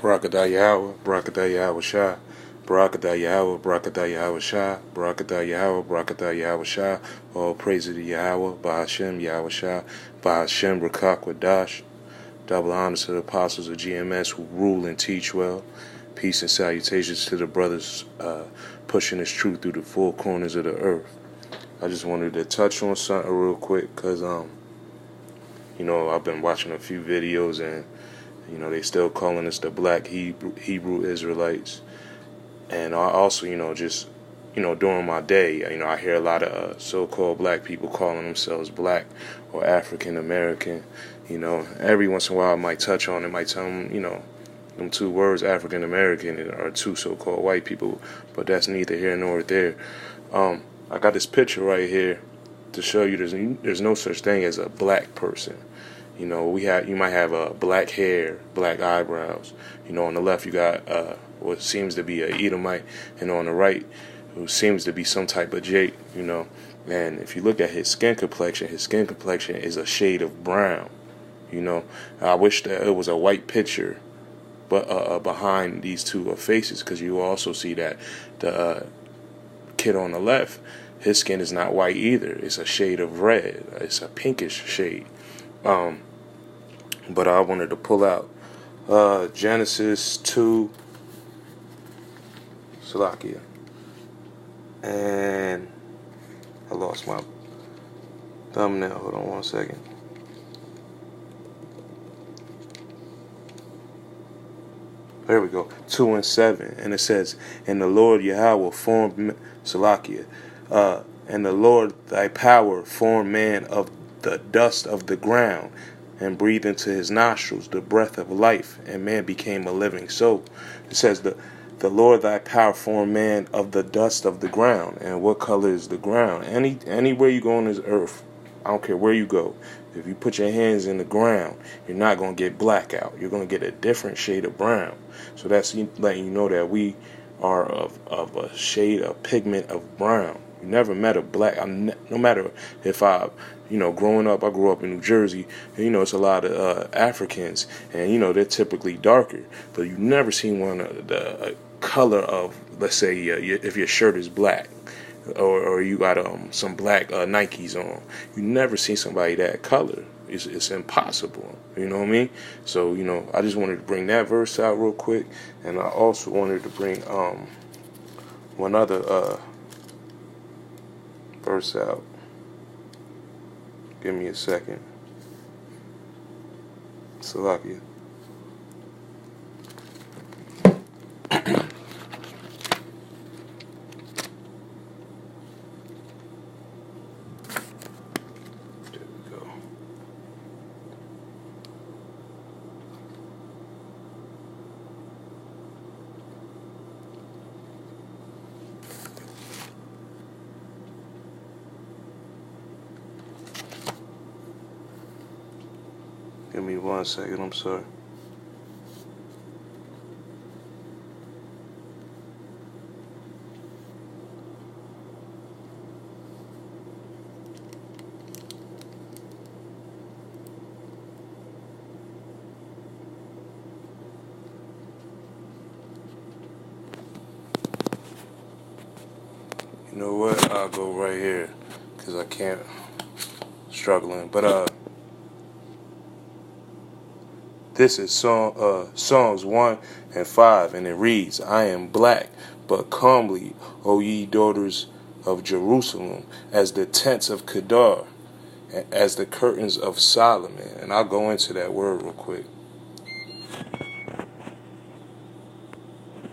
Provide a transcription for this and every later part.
Barakatah Yahweh, Barakatah Yahweh Shah, Barakatah Yahweh, Barakatah Yahweh Shah, Barakatah Yahweh, Barakatah Yahweh Shah. All praise to Yahweh, Bahashem Yahweh Shah, Bahashem Rakak Wadash. Double honor to the apostles of GMS who rule and teach well. Peace and salutations to the brothers pushing this truth through the four corners of the earth. I just wanted to touch on something real quick because, I've been watching a few videos and, they still calling us the black Hebrew Israelites. And I also, during my day, I hear a lot of so-called black people calling themselves black or African American. Every once in a while I might touch on it, might tell them, them two words, African American, are two so-called white people, but that's neither here nor there. I got this picture right here to show you there's no such thing as a black person. You might have black hair, black eyebrows. On the left you got what seems to be a Edomite, and on the right, who seems to be some type of Jake. And if you look at his skin complexion is a shade of brown. I wish that it was a white picture, but behind these two faces, because you also see that the kid on the left, his skin is not white either. It's a shade of red. It's a pinkish shade. But I wanted to pull out Genesis 2, Salakia. And I lost my thumbnail. Hold on one second. There we go. 2 and 7. And it says, and the Lord Yahweh formed Salakia. And the Lord thy power formed man of the dust of the ground, and breathed into his nostrils the breath of life, and man became a living soul. It says the Lord thy power formed man of the dust of the ground. And what color is the ground? Anywhere you go on this earth, I don't care where you go, if you put your hands in the ground, you're not going to get black out. You're going to get a different shade of brown. So that's letting you know that we are of a shade of pigment of brown. You never met a black, no matter if growing up, I grew up in New Jersey, and, it's a lot of Africans, and, they're typically darker, but you never seen one of the color of, let's say, if your shirt is black, or you got some black Nikes on. You never seen somebody that color. It's impossible. You know what I mean? So, I just wanted to bring that verse out real quick, and I also wanted to bring one other verse out. Give me a second. Salakia. Give me 1 second, I'm sorry. You know what? I'll go right here, because I can't, struggling. But, this is Psalms 1 and 5, and it reads, I am black, but comely, O ye daughters of Jerusalem, as the tents of Kedar, as the curtains of Solomon. And I'll go into that word real quick.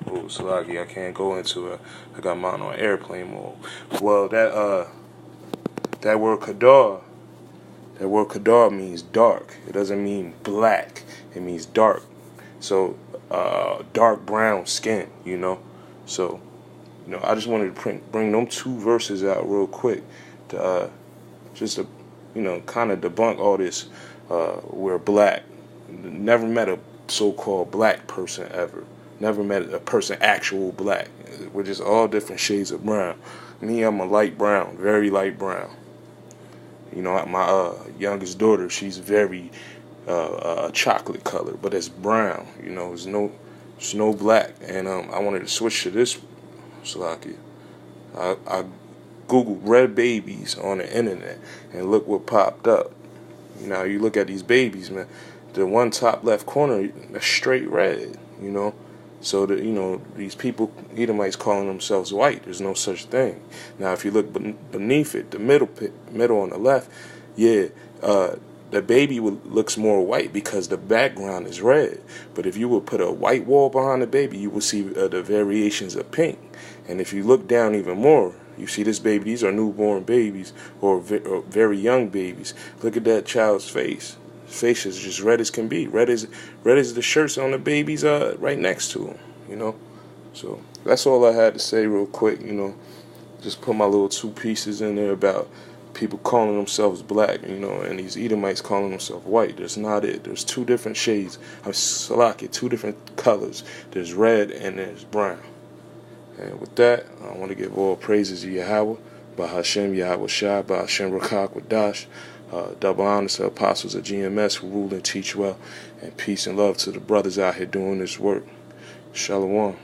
Oh, Salagi, I can't go into it. I got mine on airplane mode. Well, that word Kedar means dark. It doesn't mean black. It means dark. So, dark brown skin, So, I just wanted to bring them two verses out real quick to kind of debunk all this. We're black. Never met a so-called black person ever. Never met a person actual black. We're just all different shades of brown. Me, I'm a light brown, very light brown. My youngest daughter, she's very chocolate color, but it's brown. There's There's no black. And I wanted to switch to this, Salaki. I Googled red babies on the internet, and look what popped up. You look at these babies, man. The one top left corner, that's straight red, So these people, Edomites, calling themselves white. There's no such thing. Now, if you look beneath it, the middle on the left, the baby looks more white because the background is red. But if you would put a white wall behind the baby, you will see the variations of pink. And if you look down even more, you see this baby. These are newborn babies or very young babies. Look at that child's face. His face is just red as can be. Red as the shirts on the babies right next to him. So that's all I had to say real quick. Just put my little 2 pieces in there about people calling themselves black, and these Edomites calling themselves white. That's not it. There's 2 different shades. I'm Salaki, 2 different colors. There's red and there's brown. And with that, I want to give all praises to Yahweh, Bahashem Yahweh Shah, Bahashem Rakak Wadash. Double honors to apostles of GMS who rule and teach well, and peace and love to the brothers out here doing this work. Shalom.